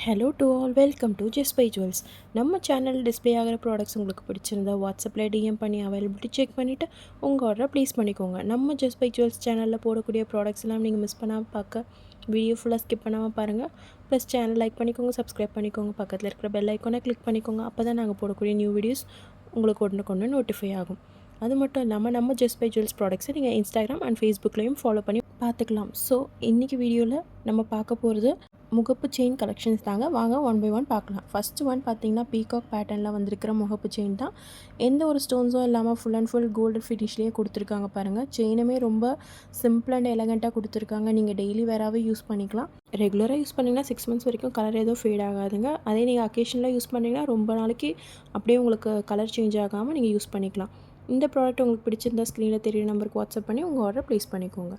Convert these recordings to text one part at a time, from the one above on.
Hello to all, welcome to Just Buy Jewels. நம்ம சேனல் display ஆகிற ப்ராடக்ட்ஸ் உங்களுக்கு பிடிச்சிருந்தா வாட்ஸ்அப்பில் டிஎம் பண்ணி அவைலபிலிட்டி செக் பண்ணிவிட்டு உங்கள் ஆர்டரை ப்ளேஸ் பண்ணிக்கோங்க. நம்ம ஜஸ்ட் பை ஜுவல்ஸ் சேனலில் போடக்கூடிய ப்ராடக்ட்ஸ் எல்லாம் நீங்கள் மிஸ் பண்ணாமல் பார்க்க வீடியோ ஃபுல்லாக ஸ்கிப் பண்ணாமல் பாருங்கள். ப்ளஸ் சேனல் லைக் பண்ணிக்கோங்க, சப்ஸ்கிரைப் பண்ணிக்கோங்க, பக்கத்தில் இருக்கிற பெல் ஐக்கானை கிளிக் பண்ணிக்கோங்க. அப்போ தான் நாங்கள் போடக்கூடிய நியூ வீடியோஸ் உங்களுக்கு ஒன்று நோட்டிஃபை ஆகும். அது மட்டும் இல்லாமல் நம்ம ஜஸ்ட் பை ஜுவல்ஸ் ப்ராடக்ட்ஸை நீங்கள் இன்ஸ்டாகிராம் அண்ட் ஃபேஸ்புக்லேயும் ஃபாலோ பண்ணி பார்த்துக்கலாம். ஸோ இன்றைக்கி வீடியோவில் நம்ம பார்க்க போகிறது முகப்பு செயின் கலெக்ஷன்ஸ் தாங்க. வாங்க ஒன் பை ஒன் பார்க்கலாம். ஃபஸ்ட்டு ஒன் பார்த்திங்கன்னா பீகாக் பேட்டர்னில் வந்திருக்கிற முகப்பு செயின் தான். எந்த ஒரு ஸ்டோன்ஸும் இல்லாமல் ஃபுல் அண்ட் ஃபுல் கோல்டு ஃபினிஷ்லேயே கொடுத்துருக்காங்க பாருங்கள். செயினுமே ரொம்ப சிம்பிள் அண்ட் எலகண்ட்டாக கொடுத்துருக்காங்க. நீங்கள் டெய்லி வேறாவே யூஸ் பண்ணிக்கலாம். ரெகுலராக யூஸ் பண்ணிங்கன்னா 6 months வரைக்கும் கலர் எதுவும் ஃபேட் ஆகாதுங்க. அதே நீங்கள் அக்கேஷனில் யூஸ் பண்ணிங்கன்னா ரொம்ப நாளைக்கு அப்படியே உங்களுக்கு கலர் சேஞ்ச் ஆகாமல் நீங்கள் யூஸ் பண்ணிக்கலாம். இந்த ப்ராடக்ட் உங்களுக்கு பிடிச்சிருந்தா ஸ்க்ரீனில் தெரியுற நம்பருக்கு வாட்ஸ்அப் பண்ணி உங்கள் ஆர்டர் ப்ளேஸ் பண்ணிக்கோங்க.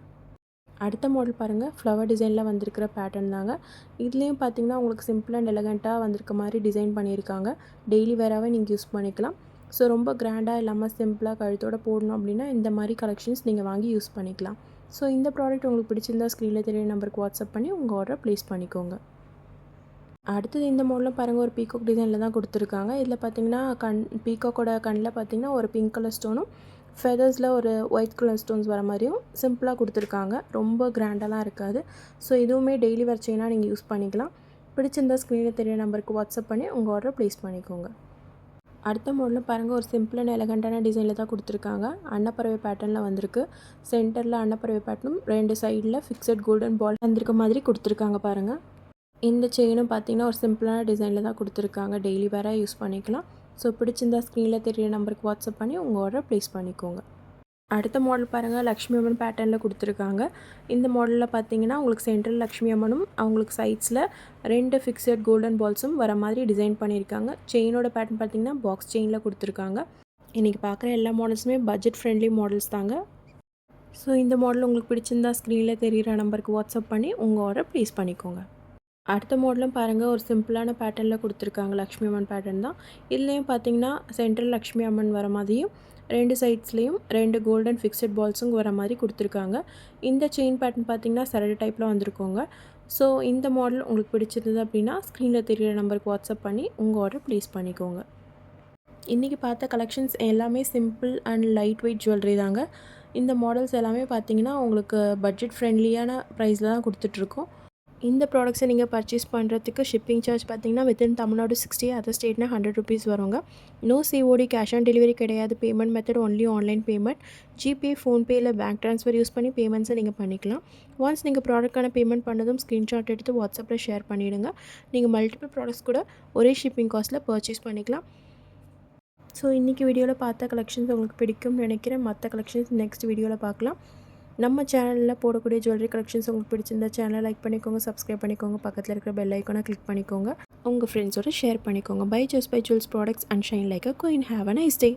அடுத்த மாடல் பாருங்கள், ஃப்ளவர் டிசைனில் வந்திருக்கிற பேட்டர்ன் தாங்க. இதுலேயும் பார்த்தீங்கன்னா உங்களுக்கு சிம்பிள் அண்ட் எலகண்ட்டாக வந்திருக்க மாதிரி டிசைன் பண்ணியிருக்காங்க. டெய்லி வேறாவே நீங்கள் யூஸ் பண்ணிக்கலாம். ஸோ ரொம்ப கிராண்டாக இல்லாமல் சிம்பிளாக கழுத்தோடு போடணும் அப்படின்னா இந்த மாதிரி கலெக்ஷன்ஸ் நீங்கள் வாங்கி யூஸ் பண்ணிக்கலாம். ஸோ இந்த ப்ராடக்ட் உங்களுக்கு பிடிச்சிருந்தா ஸ்க்ரீனில் தெரியுற நம்பருக்கு வாட்ஸ்அப் பண்ணி உங்கள் ஆர்டரை ப்ளேஸ் பண்ணிக்கோங்க. அடுத்தது இந்த மாடலில் பாருங்கள், ஒரு பீகாக் டிசைனில் தான் கொடுத்துருக்காங்க. இதில் பார்த்தீங்கன்னா பீகாக்கோட கண்ணில் பார்த்தீங்கன்னா ஒரு பிங்க் கலர் ஸ்டோனும் ஃபெதர்ஸில் ஒரு ஒயிட் கலர் ஸ்டோன்ஸ் வர மாதிரியும் சிம்பிளாக கொடுத்துருக்காங்க. ரொம்ப கிராண்டெல்லாம் இருக்காது. ஸோ இதுவுமே டெய்லி வேர் செயினாக நீங்கள் யூஸ் பண்ணிக்கலாம். பிடிச்சிருந்தா ஸ்க்ரீனில் தெரிய நம்பருக்கு வாட்ஸ்அப் பண்ணி உங்கள் ஆர்டரை ப்ளேஸ் பண்ணிக்கோங்க. அடுத்த மாடலில் பாருங்கள், ஒரு சிம்பிள் அண்ட் எலகண்ட்டான டிசைனில் தான் கொடுத்துருக்காங்க. அன்னப்பறவை பேட்டர்னில் வந்திருக்கு. சென்டரில் அன்னப்பறவை பேட்டர்னும் 2 சைடில் ஃபிக்ஸட் கோல்டன் பால் வந்திருக்க மாதிரி கொடுத்துருக்காங்க பாருங்கள். இந்த செயினும் பார்த்தீங்கன்னா ஒரு சிம்பிளான டிசைனில் தான் கொடுத்துருக்காங்க. டெய்லி வேராக யூஸ் பண்ணிக்கலாம். ஸோ பிடிச்சிருந்தா ஸ்க்ரீனில் தெரியுற நம்பருக்கு வாட்ஸ்அப் பண்ணி உங்கள் ஆர்டரை ப்ளேஸ் பண்ணிக்கோங்க. அடுத்த மாடல் பாருங்கள், லக்ஷ்மி அம்மன் பேட்டர்னில் கொடுத்துருக்காங்க. இந்த மாடலில் பார்த்தீங்கன்னா உங்களுக்கு சென்ட்ரல் லக்ஷ்மி அம்மனும் அவங்களுக்கு சைட்ஸில் 2 ஃபிக்ஸட் கோல்டன் பால்ஸும் வர மாதிரி டிசைன் பண்ணியிருக்காங்க. செயினோட பேட்டர்ன் பார்த்தீங்கன்னா பாக்ஸ் செயினில் கொடுத்துருக்காங்க. இன்றைக்கி பார்க்குற எல்லா மாடல்ஸுமே பட்ஜெட் ஃப்ரெண்ட்லி மாடல்ஸ் தாங்க. ஸோ இந்த மாடல் உங்களுக்கு பிடிச்சிருந்தா ஸ்க்ரீனில் தெரிகிற நம்பருக்கு வாட்ஸ்அப் பண்ணி உங்கள் ஆர்டரை ப்ளேஸ் பண்ணிக்கோங்க. அடுத்த மாடலும் பாருங்கள், ஒரு சிம்பிளான பேட்டர்னில் கொடுத்துருக்காங்க. லக்ஷ்மி அம்மன் பேட்டர்ன் தான். இதுலேயும் பார்த்தீங்கன்னா சென்ட்ரல் லக்ஷ்மி அம்மன் வர மாதிரியும் 2 சைட்ஸ்லேயும் 2 கோல்டன் ஃபிக்ஸட் பால்ஸும் வர மாதிரி கொடுத்துருக்காங்க. இந்த செயின் பேட்டர்ன் பார்த்தீங்கன்னா சரடு டைப்பில் வந்திருக்கோங்க. ஸோ இந்த மாடல் உங்களுக்கு பிடிச்சிருந்தது அப்படின்னா ஸ்க்ரீனில் தெரிகிற நம்பருக்கு வாட்ஸ்அப் பண்ணி உங்கள் ஆர்டர் ப்ளேஸ் பண்ணிக்கோங்க. இன்றைக்கி பார்த்த கலெக்ஷன்ஸ் எல்லாமே simple and light weight jewellery தாங்க. இந்த மாடல்ஸ் எல்லாமே பார்த்தீங்கன்னா உங்களுக்கு பட்ஜெட் ஃப்ரெண்ட்லியான ப்ரைஸில் தான் கொடுத்துட்ருக்கோம். இந்த ப்ராடக்ட்ஸை நீங்கள் பர்ச்சேஸ் பண்ணுறதுக்கு ஷிப்பிங் சார்ஜ் பார்த்தீங்கன்னா வித்தின் தமிழ்நாடு 60, அதர் ஸ்டேட்னா 100 rupees வருங்க. No COD, cash on delivery கிடையாது. Payment method only online payment. GPay, PhonePe இல்லை பேங்க் ட்ரான்ஸ்ஃபர் யூஸ் பண்ணி பேமெண்ட்ஸை நீங்கள் பண்ணிக்கலாம். ஒன்ஸ் நீங்கள் ப்ராடக்டான பேமெண்ட் பண்ணதும் ஸ்க்ரீன்ஷாட் எடுத்து வாட்ஸ்அப்பில் ஷேர் பண்ணிவிடுங்க. நீங்கள் மல்டிபிள் ப்ராடக்ட்ஸ் கூட ஒரே ஷிப்பிங் காஸ்ட்டில் பர்ச்சேஸ் பண்ணிக்கலாம். ஸோ இன்றைக்கி வீடியோவில் பார்த்த கலெக்ஷன்ஸ் உங்களுக்கு பிடிக்கும்னு நினைக்கிறேன். மற்ற கலெக்ஷன்ஸ் நெக்ஸ்ட் வீடியோவில் பார்க்கலாம். நம்ம சேனலில் போடக்கூடிய ஜுவல்லரி கலெக்ஷன்ஸ் உங்களுக்கு பிடிச்சிருந்தா சேனலை லைக் பண்ணிக்கோங்க, சப்ஸ்கிரைப் பண்ணிக்கோங்க, பக்கத்தில் இருக்கிற பெல் ஐக்கானை கிளிக் பண்ணிக்கோங்க, உங்கள் ஃப்ரெண்ட்ஸோட ஷேர் பண்ணிக்கோங்க. Buy Just Buy Jewels products and shine like a queen. Have a nice day.